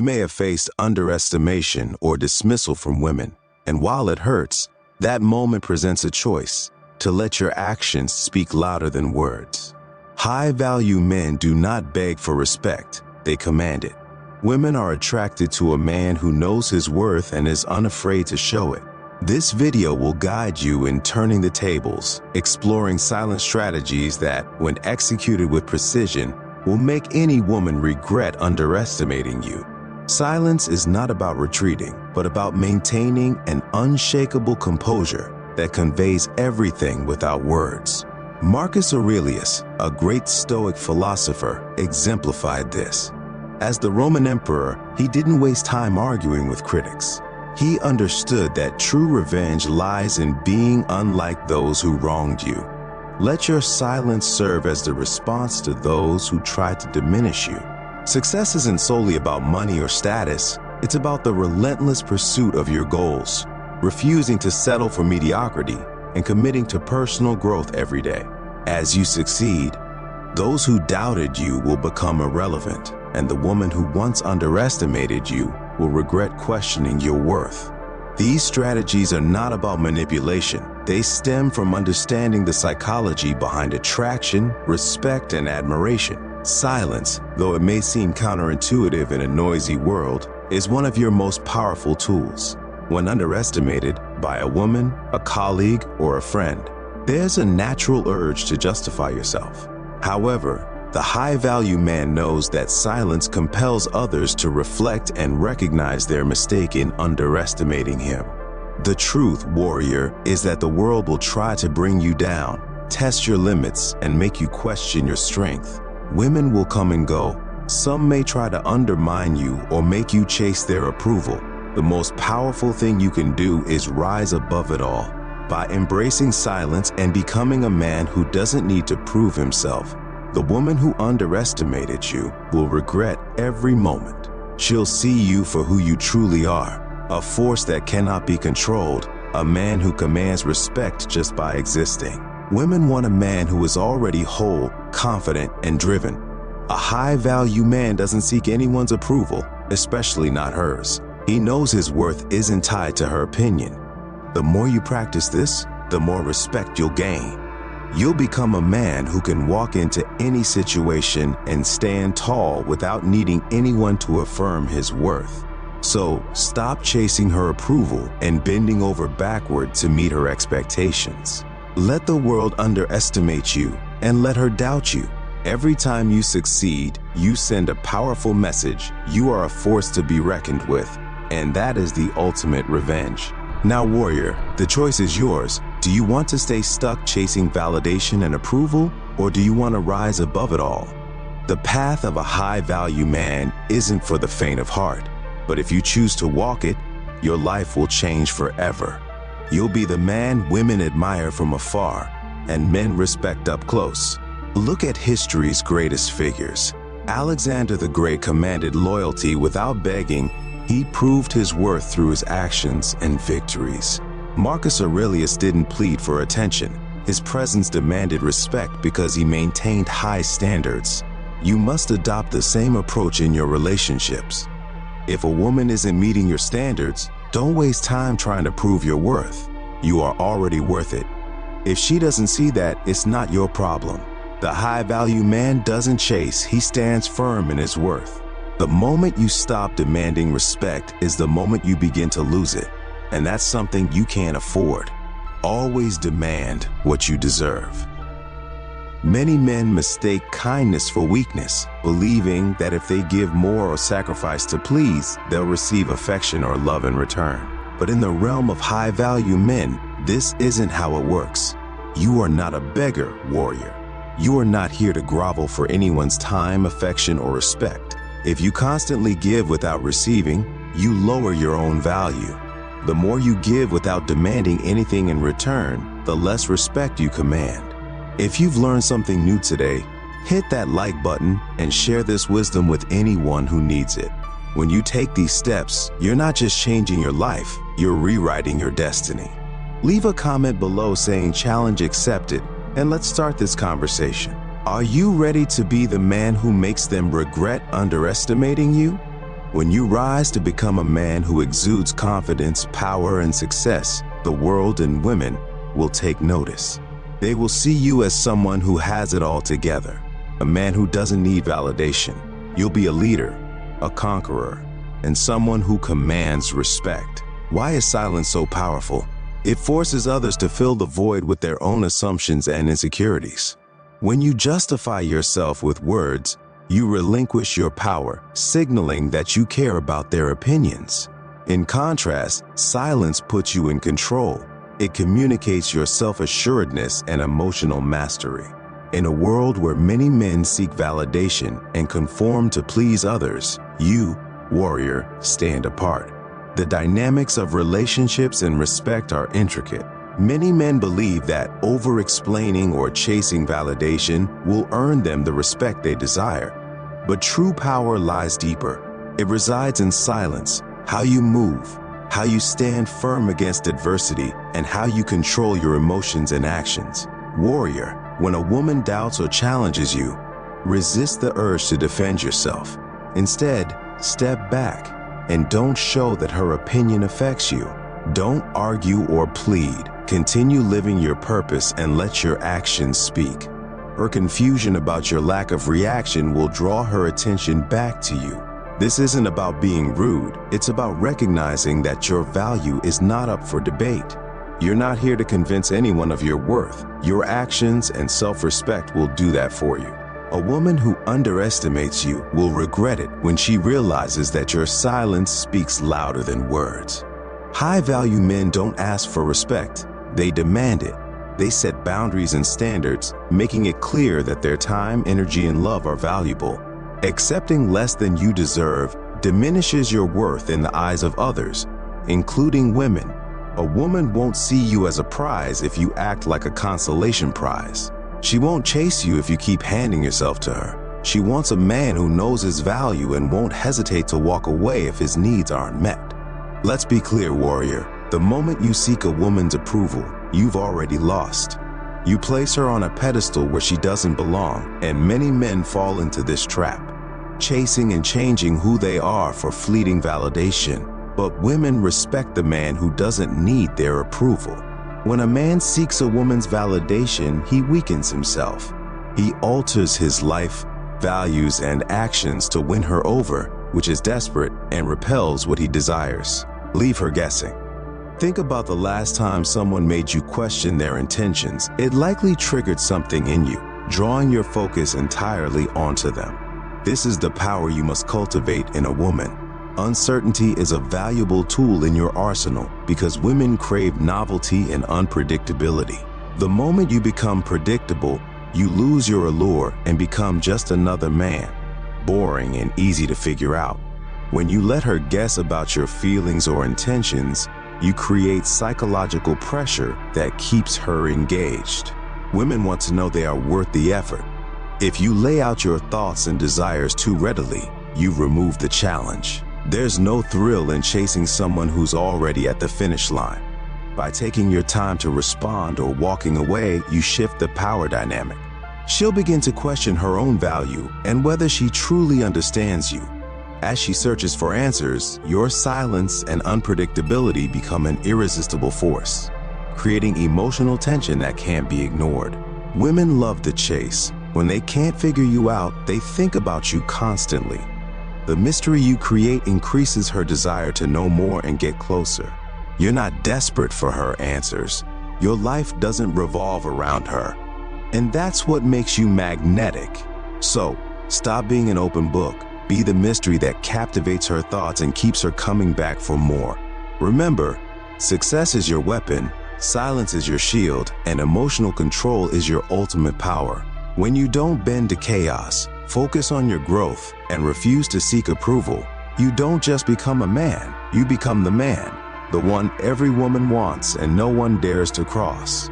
may have faced underestimation or dismissal from women, and while it hurts, that moment presents a choice to let your actions speak louder than words. High-value men do not beg for respect, they command it. Women are attracted to a man who knows his worth and is unafraid to show it. This video will guide you in turning the tables, exploring silent strategies that, when executed with precision, will make any woman regret underestimating you. Silence is not about retreating, but about maintaining an unshakable composure that conveys everything without words. Marcus Aurelius, a great Stoic philosopher, exemplified this. As the Roman emperor, he didn't waste time arguing with critics. He understood that true revenge lies in being unlike those who wronged you. Let your silence serve as the response to those who try to diminish you. Success isn't solely about money or status, it's about the relentless pursuit of your goals, refusing to settle for mediocrity, and committing to personal growth every day. As you succeed, those who doubted you will become irrelevant, and the woman who once underestimated you will regret questioning your worth. These strategies are not about manipulation. They stem from understanding the psychology behind attraction, respect, and admiration. Silence, though it may seem counterintuitive in a noisy world, is one of your most powerful tools. When underestimated by a woman, a colleague, or a friend, there's a natural urge to justify yourself. However, the high-value man knows that silence compels others to reflect and recognize their mistake in underestimating him. The truth, warrior, is that the world will try to bring you down, test your limits, and make you question your strength. Women will come and go. Some may try to undermine you or make you chase their approval. The most powerful thing you can do is rise above it all. By embracing silence and becoming a man who doesn't need to prove himself, the woman who underestimated you will regret every moment. She'll see you for who you truly are, a force that cannot be controlled, a man who commands respect just by existing. Women want a man who is already whole, confident, and driven. A high-value man doesn't seek anyone's approval, especially not hers. He knows his worth isn't tied to her opinion. The more you practice this, the more respect you'll gain. You'll become a man who can walk into any situation and stand tall without needing anyone to affirm his worth. So stop chasing her approval and bending over backward to meet her expectations. Let the world underestimate you and let her doubt you. Every time you succeed, you send a powerful message. You are a force to be reckoned with, and that is the ultimate revenge. Now, warrior, the choice is yours. Do you want to stay stuck chasing validation and approval, or do you want to rise above it all? The path of a high-value man isn't for the faint of heart, but if you choose to walk it, your life will change forever. You'll be the man women admire from afar and men respect up close. Look at history's greatest figures. Alexander the Great commanded loyalty without begging. He proved his worth through his actions and victories. Marcus Aurelius didn't plead for attention. His presence demanded respect because he maintained high standards. You must adopt the same approach in your relationships. If a woman isn't meeting your standards, don't waste time trying to prove your worth. You are already worth it. If she doesn't see that, it's not your problem. The high-value man doesn't chase, he stands firm in his worth. The moment you stop demanding respect is the moment you begin to lose it, and that's something you can't afford. Always demand what you deserve. Many men mistake kindness for weakness, believing that if they give more or sacrifice to please, they'll receive affection or love in return. But in the realm of high-value men, this isn't how it works. You are not a beggar, warrior. You are not here to grovel for anyone's time, affection, or respect. If you constantly give without receiving, you lower your own value. The more you give without demanding anything in return, the less respect you command. If you've learned something new today, hit that like button and share this wisdom with anyone who needs it. When you take these steps, you're not just changing your life, you're rewriting your destiny. Leave a comment below saying challenge accepted, and let's start this conversation. Are you ready to be the man who makes them regret underestimating you? When you rise to become a man who exudes confidence, power, and success, the world and women will take notice. They will see you as someone who has it all together, a man who doesn't need validation. You'll be a leader, a conqueror, and someone who commands respect. Why is silence so powerful? It forces others to fill the void with their own assumptions and insecurities. When you justify yourself with words, you relinquish your power, signaling that you care about their opinions. In contrast, silence puts you in control. It communicates your self-assuredness and emotional mastery. In a world where many men seek validation and conform to please others, you, warrior, stand apart. The dynamics of relationships and respect are intricate. Many men believe that over-explaining or chasing validation will earn them the respect they desire. But true power lies deeper. It resides in silence, how you move, how you stand firm against adversity, and how you control your emotions and actions. Warrior, when a woman doubts or challenges you, resist the urge to defend yourself. Instead, step back and don't show that her opinion affects you. Don't argue or plead. Continue living your purpose and let your actions speak. Her confusion about your lack of reaction will draw her attention back to you. This isn't about being rude, it's about recognizing that your value is not up for debate. You're not here to convince anyone of your worth. Your actions and self-respect will do that for you. A woman who underestimates you will regret it when she realizes that your silence speaks louder than words. High-value men don't ask for respect, they demand it. They set boundaries and standards, making it clear that their time, energy, and love are valuable. Accepting less than you deserve diminishes your worth in the eyes of others, including women. A woman won't see you as a prize if you act like a consolation prize. She won't chase you if you keep handing yourself to her. She wants a man who knows his value and won't hesitate to walk away if his needs aren't met. Let's be clear, warrior. The moment you seek a woman's approval, you've already lost. You place her on a pedestal where she doesn't belong, and many men fall into this trap, chasing and changing who they are for fleeting validation. But women respect the man who doesn't need their approval. When a man seeks a woman's validation, he weakens himself. He alters his life, values, and actions to win her over, which is desperate and repels what he desires. Leave her guessing. Think about the last time someone made you question their intentions. It likely triggered something in you, drawing your focus entirely onto them. This is the power you must cultivate in a woman. Uncertainty is a valuable tool in your arsenal because women crave novelty and unpredictability. The moment you become predictable, you lose your allure and become just another man, boring and easy to figure out. When you let her guess about your feelings or intentions, you create psychological pressure that keeps her engaged. Women want to know they are worth the effort. If you lay out your thoughts and desires too readily, you remove the challenge. There's no thrill in chasing someone who's already at the finish line. By taking your time to respond or walking away, you shift the power dynamic. She'll begin to question her own value and whether she truly understands you. As she searches for answers, your silence and unpredictability become an irresistible force, creating emotional tension that can't be ignored. Women love the chase. When they can't figure you out, they think about you constantly. The mystery you create increases her desire to know more and get closer. You're not desperate for her answers. Your life doesn't revolve around her. And that's what makes you magnetic. So, stop being an open book. Be the mystery that captivates her thoughts and keeps her coming back for more. Remember, success is your weapon, silence is your shield, and emotional control is your ultimate power. When you don't bend to chaos, focus on your growth, and refuse to seek approval, you don't just become a man, you become the man, the one every woman wants and no one dares to cross.